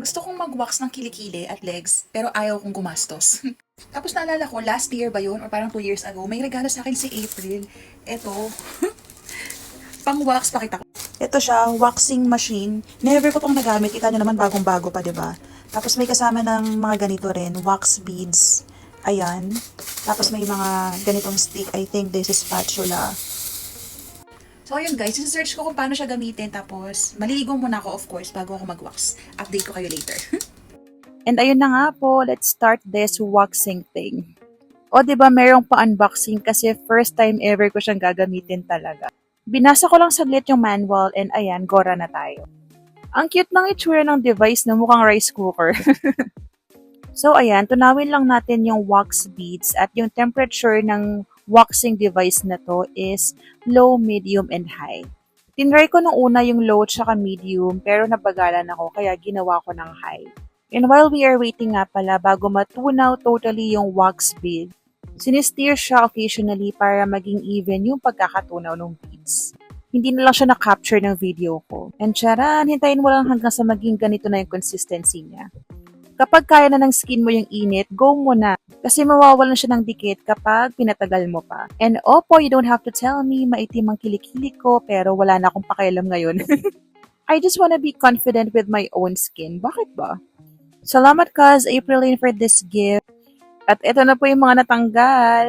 Gusto kong mag-wax ng kilikili at legs, pero ayaw kong gumastos. Tapos naalala ko, last year ba yun? Or parang 2 years ago, may regalo sa akin si April. Eto, pang-wax, pakita ko. Ito siya, waxing machine. Never ko tong nagamit. Kita nyo naman bagong-bago pa, 'di ba? Tapos may kasama ng mga ganito rin, wax beads. Ayan. Tapos may mga ganitong stick. I think this is spatula. So, ayun guys, search ko kung paano siya gamitin. Tapos, maliligo muna ako, of course, bago ako mag-wax. Update ko kayo later. And ayun na nga po, let's start this waxing thing. O, di ba merong pa-unboxing kasi first time ever ko siyang gagamitin talaga. Binasa ko lang saglit yung manual and ayan, gora na tayo. Ang cute ng itsura ng device na mukhang rice cooker. So ayan, tunawin lang natin yung wax beads at yung temperature ng waxing device na to is low, medium, and high. Tinry ko nung una yung low tsaka medium pero nabagalan ako kaya ginawa ko ng high. And while we are waiting nga pala bago matunaw totally yung wax bead, sinisteer siya occasionally para maging even yung pagkakatunaw ng beads. Hindi na lang siya na-capture ng video ko. And charan, hintayin mo lang hanggang sa maging ganito na yung consistency niya. Kapag kaya na ng skin mo yung init, go mo na. Kasi mawawalan siya ng dikit kapag pinatagal mo pa. And opo, you don't have to tell me, maitim ang kilikili ko, pero wala na akong pakialam ngayon. I just wanna be confident with my own skin. Bakit ba? Salamat Kaz, Aprilline, for this gift. At ito na po yung mga natanggal.